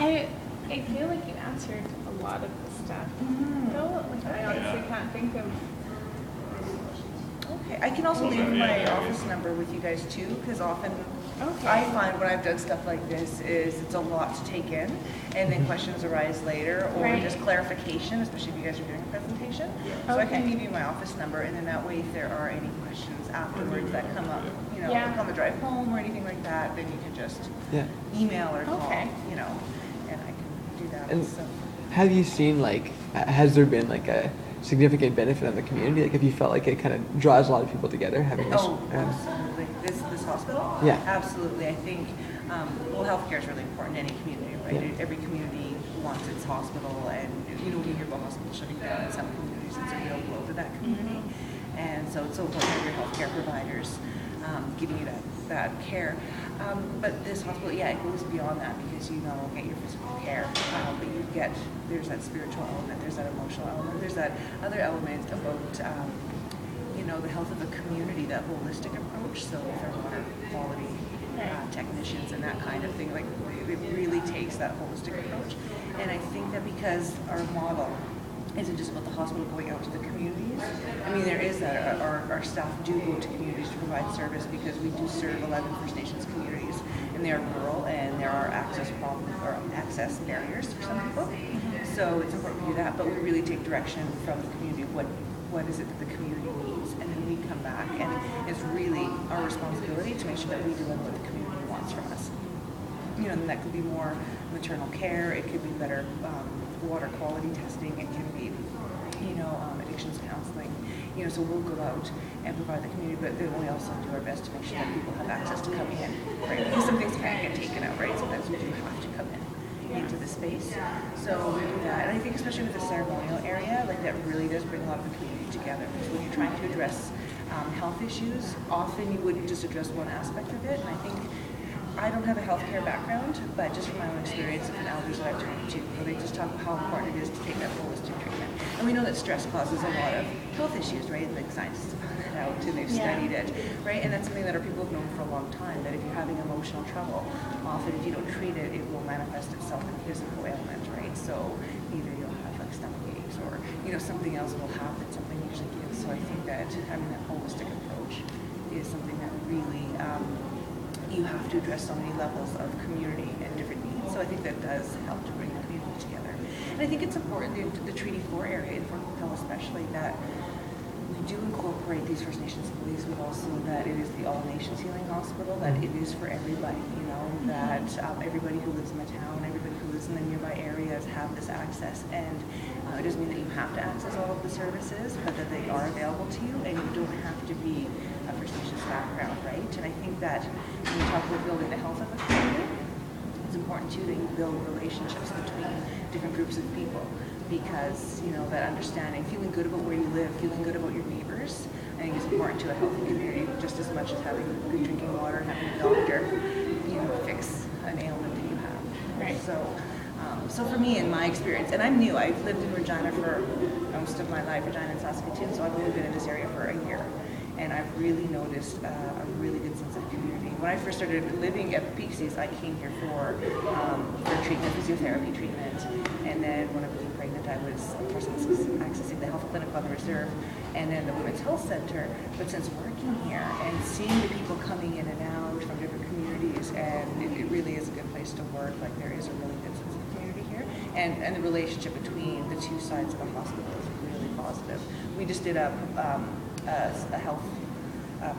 I feel like you answered a lot of the stuff. Though, like, I honestly can't think of. Okay, I can also leave my office number with you guys too, because often Okay. I find when I've done stuff like this is it's a lot to take in, and then questions arise later, or Right. just clarification, especially if you guys are doing a presentation. So I can Okay. leave you my office number, and then that way if there are any questions afterwards that come up, you know, Yeah. like on the drive home or anything like that, then you can just email or call, Okay. you know, and I can do that. And So. have you seen, like, has there been like a significant benefit on the community? Like, have you felt like it kind of draws a lot of people together having this? Oh, absolutely. This hospital? Yeah. Absolutely. I think, well, healthcare is really important in any community, right? Yeah. Every community wants its hospital, and, you know, when you hear about hospitals shutting down in some communities, it's a real blow to that community. And so it's so important to have your healthcare providers giving you that care. But this hospital, yeah, it goes beyond that because you not only get your physical care, but you get, there's that spiritual element, there's that emotional element, there's that other element about, you know, the health of a community, that holistic approach. So with our water quality technicians and that kind of thing, like it really takes that holistic approach. And I think that because our model isn't just about the hospital going out to the communities. I mean, there is that. Our staff do go to communities to provide service because we do serve 11 First Nations communities, and they are rural, and there are access problems or access barriers for some people. So it's important to do that, but we really take direction from the community. What is it that the community needs, and then we come back, and it's really our responsibility to make sure that we deliver what the community wants from us. You know, and that could be more maternal care. It could be better water quality testing. It can be, you know, addictions counseling. You know, so we'll go out and provide the community, but then we also do our best to make sure that people have access to coming in, right? Because some things can't get taken out, right? Sometimes we do have to come into the space. So we do that, and I think especially with the ceremonial area, like that really does bring a lot of the community together. Because when you're trying to address health issues, often you wouldn't just address one aspect of it, and I think. I don't have a healthcare background, but just from my own experience and elders that I've talked to, they just talk about how important it is to take that holistic treatment. And we know that stress causes a lot of health issues, right? Like scientists have found that out and they've studied it, right? And that's something that our people have known for a long time, that if you're having emotional trouble, often if you don't treat it, it will manifest itself in physical ailment, right? So either you'll have like stomach aches or, you know, something else will happen, something usually gives. So I think that having that holistic approach is something that really, you have to address so many levels of community and different needs. So I think that does help to bring the community together. And I think it's important in the Treaty 4 area, in Fort Quappelle especially, that we do incorporate these First Nations beliefs, but also that it is the All Nations Healing Hospital, that it is for everybody, you know, that everybody who lives in the town, everybody who lives in the nearby areas have this access. And it doesn't mean that you have to access all of the services, but that they are available to you, and you don't have to be a First Nations background, right? And I think that when you talk about building the health of a community, it's important too that you build relationships between different groups of people, because, you know, that understanding, feeling good about where you live, feeling good about your neighbors, I think is important to a healthy community just as much as having good drinking water and having a doctor, you know, fix an ailment that you have. Right. So for me, in my experience, and I'm new, I've lived in Regina for most of my life, Regina and Saskatoon, so I've only been in this area for a year. And I've really noticed a really good sense of community. When I first started living at Peaksies, I came here for treatment, physiotherapy treatment. And then when I became pregnant, I was, of course, accessing the health clinic on the reserve and then the Women's Health Center. But since working here and seeing the people coming in and out from different communities, and it really is a good place to work. Like, there is a really good sense of community here. And the relationship between the two sides of the hospital is really positive. We just did a health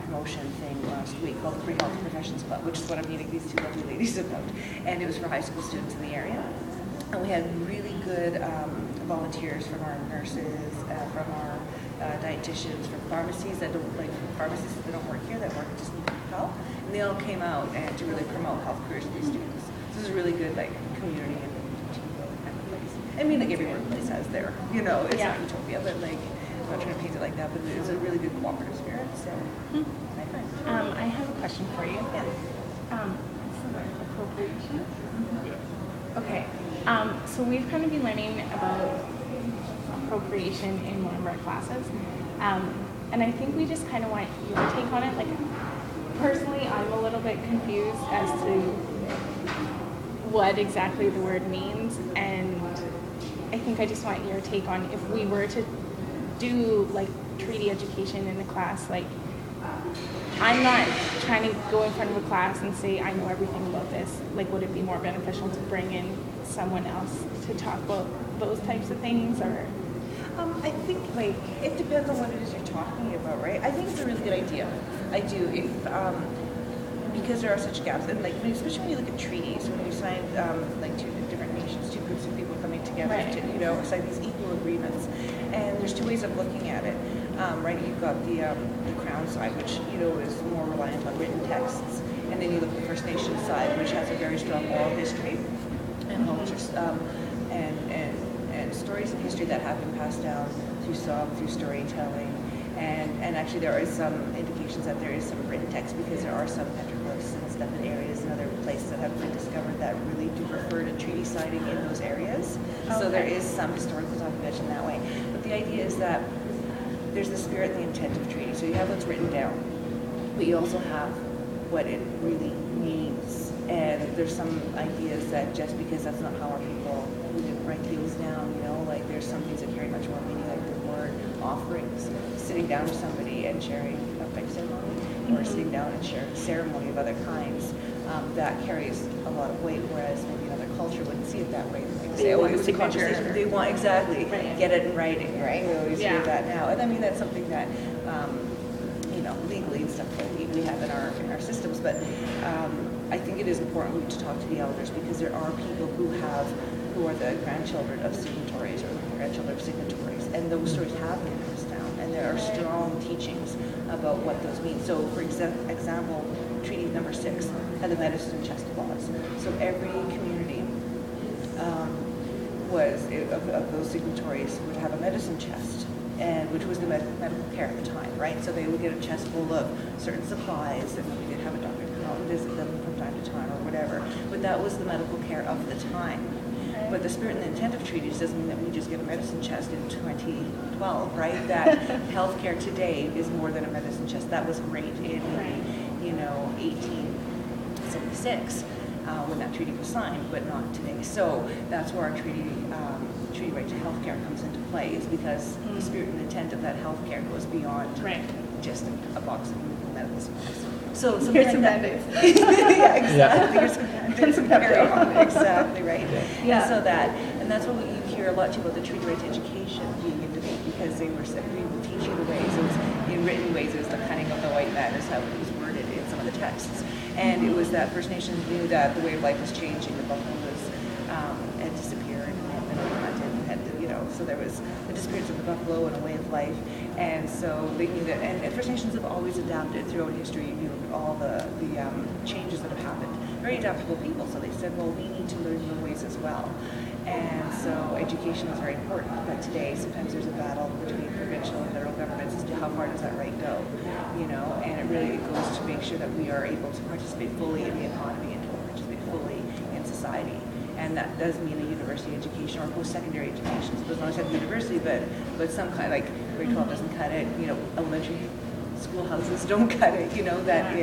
promotion thing last week called the Free Health Professions Club, which is what I'm meeting these two lovely ladies about. And it was for high school students in the area. And we had really good volunteers from our nurses, from our dietitians, from pharmacies that don't work here, that work just in health. And they all came out and to really promote health careers for these students. So this is a really good community and team building kind of place. I mean, every workplace has their, you know, it's not utopia, but I'm not trying to paint it like that, but it's a really good cooperative spirit. So I have a question for you. Yeah. Appropriation. Okay. So we've kind of been learning about appropriation in one of our classes, and I think we just kind of want your take on it. Like, personally, I'm a little bit confused as to what exactly the word means, and I think I just want your take on if we were to do like treaty education in a class, like I'm not trying to go in front of a class and say I know everything about this. Like, would it be more beneficial to bring in someone else to talk about those types of things, or? I think like it depends on what it is you're talking about, right? I think it's a really good idea. I do, if because there are such gaps, and like especially when you look at treaties, when you sign like two different nations, two groups of people coming together Right. to sign these equal agreements, and there's two ways of looking at it, right? You've got the Crown side, which is more reliant on written texts, and then you look at the First Nations side, which has a very strong oral history and cultures, and stories and history that have been passed down through song, through storytelling, and actually there is some indications that there is some written text, because there are some petroglyphs and stuff in areas and other places that have been discovered that really do refer to treaty signing in those areas. Okay. So there is some historical documentation that way. But the idea is that there's the spirit and the intent of treaty. So you have what's written down, but you also have what it really means. And there's some ideas that just because that's not how our people who didn't write things down, like there's some things that carry much more meaning, like the word offerings, sitting down with somebody and sharing a big ceremony, or sitting down and sharing ceremony of other kinds, that carries a lot of weight, whereas maybe another culture wouldn't see it that way. They say, oh, it was a conversation. They want, exactly, get it in writing, right? We always hear that now. And I mean, that's something that, legally and stuff that we have in our systems, but I think it is important to talk to the elders, because there are people who are the grandchildren of signatories, or the grandchildren of signatories, and those stories have been passed down, and there are strong teachings about what those mean. So, for example, Treaty Number 6 had the medicine chest clause. So every community of those signatories would have a medicine chest, and which was the medical care at the time, right? So they would get a chest full of certain supplies, and we could have a doctor come out and visit them from time to time, or whatever. But that was the medical care of the time. But the spirit and the intent of treaties doesn't mean that we just get a medicine chest in 2012, right? That healthcare today is more than a medicine chest. That was great in 1876 when that treaty was signed, but not today. So that's where our treaty right to healthcare comes into play, is because the spirit and intent of that healthcare goes beyond just a box of medical supplies. So something like that. Yeah, exactly. Here's some band-aids and carry on. Exactly right. Yeah. And that's what you hear a lot too about the treaty right to education being in debate, because they were teaching the ways. It was in written ways. It was the cunning of the white man, is how it was worded in some of the texts. And it was that First Nations knew that the way of life was changing. The buffalo had disappeared, and had been hunted, so there was the disappearance of the buffalo and a way of life. And so they knew that, and First Nations have always adapted throughout history, all the changes that have happened. Very adaptable people, so they said, well, we need to learn new ways as well. And so education is very important, but today sometimes there's a battle between provincial and federal governments as to how far does that right go, and it really goes to make sure that we are able to participate fully in the economy and to participate fully in society. And that does mean a university education or post-secondary education. So it doesn't always have university, but some kind, like grade 12 doesn't cut it, elementary schoolhouses don't cut it, that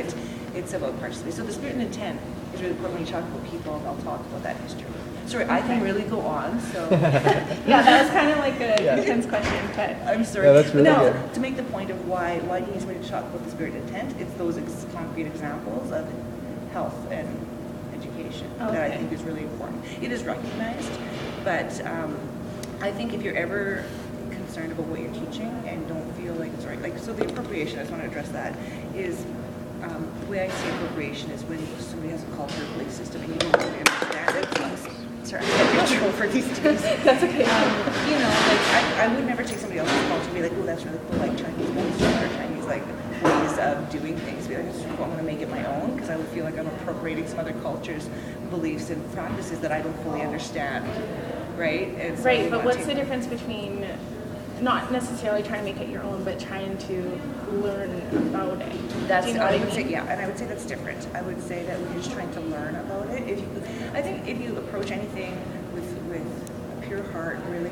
it's about participation. So the spirit and intent is really important when you talk about people, and I'll talk about that history. Sorry, I can really go on, so. Yeah, that was kind of like a intense question, but. I'm sorry. Yeah, that's really good. To make the point of why do you need somebody to talk about the spirit and intent, it's those concrete examples of health and education that I think is really important. It is recognized, but I think if you're ever concerned about what you're teaching and don't feel like it's right, so the appropriation, I just want to address that, is the way I see appropriation is when somebody has a culture belief system and you don't really understand it. Sorry, I'm in trouble for these days. That's okay. I would never take somebody else's culture and be like, oh, that's really cool, like Chinese medicine or Chinese ways of doing things. Be like, that's cool, I'm going to make it my own, because I would feel like I'm appropriating some other culture's beliefs and practices that I don't fully understand, right? And so but what's the difference between not necessarily trying to make it your own, but trying to learn about it? I would say that's different. I would say that we're just trying to learn about it. I think if you approach anything with a pure heart, really,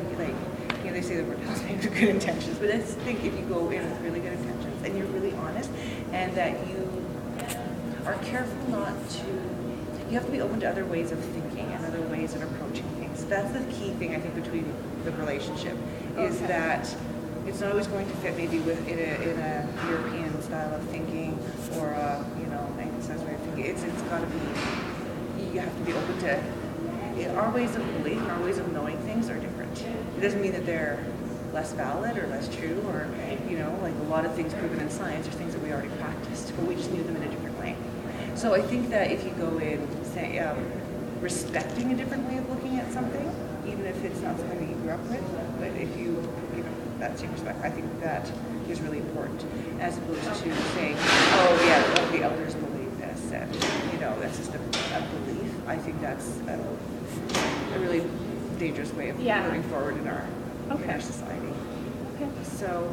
they say the word house names with good intentions, but I think if you go in with really good intentions and you're really honest, and that you are careful not to you have to be open to other ways of thinking and other ways of approaching things. That's the key thing, I think, between the relationship, is that it's not always going to fit maybe in a European style of thinking or a, you know, Anglo-Saxon way of thinking. It's got to be, you have to be open to, our ways of believing, our ways of knowing things are different. It doesn't mean that they're less valid or less true, or, you know, like a lot of things proven in science are things that we already practiced, but we just knew them in a different way. So I think that if you go in, say, respecting a different way of looking at something, even if it's not something that you grew up with, but if you know, that's your respect, I think that is really important, as opposed to saying, oh yeah, well, the elders believe this, and, you know, that's just a belief. I think that's a really dangerous way of moving forward in our society. Okay. So,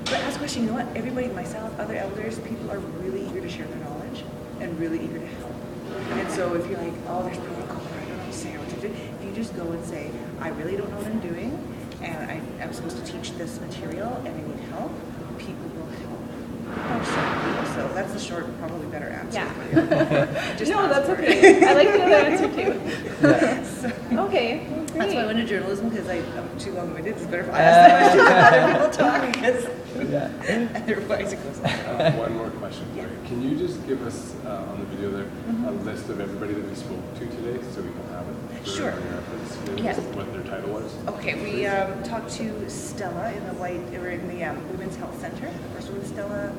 but ask a question, you know what, everybody, myself, other elders, people are really eager to share their knowledge and really eager to help. And so if you're like, oh, there's protocol, I don't understand what to do, if you just go and say, I really don't know what I'm doing, and I'm supposed to teach this material, and I need help, people will help. So that's the short, probably better answer. Yeah. Just No, ask that's for it. okay. I like the other answer too. So, Okay, well, great. that's why I went into journalism, because I'm too long-winded. It's better if I ask the questions and other people talk, because otherwise it goes on. One more question for you. Can you just give us, on the video there, a list of everybody that we spoke to today, so we can have it for Sure. reference? Give Yes. us what their title was. Okay, we talked to Stella in the Women's Health Center. The first one was Stella.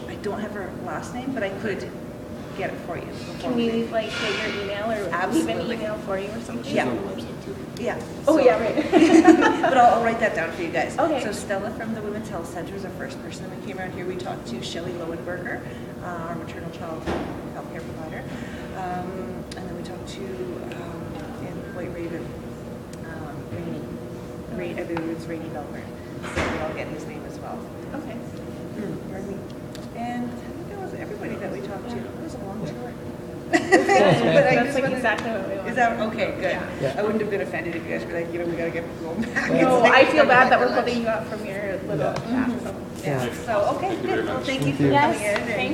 I don't have her last name, but I could get it for you. Can we like get your email or leave an Absolutely. email for you or something? She's Yeah. on the website too. Yeah. Oh so- yeah, right. But I'll write that down for you guys. Okay. So Stella from the Women's Health Center is the first person that we came around here. We talked to Shelley Lowenberger, our maternal child healthcare provider. And then we talked to, in White Raven, Rainey. I believe it's Rainey Belmer. So I'll get his name as well. Okay. Pardon me. And I think that was everybody that we talked to. It was a long tour. That's like exactly what we want. Is that okay? Good. Yeah. I wouldn't have been offended if you guys were like, you know, we gotta get going back. No, It's like, I feel we bad that we're gotta go holding you up from your little chat. So. Yeah. So, okay, Thank you good. very Well, much. thank you for Thank you. coming in. Yes, and thank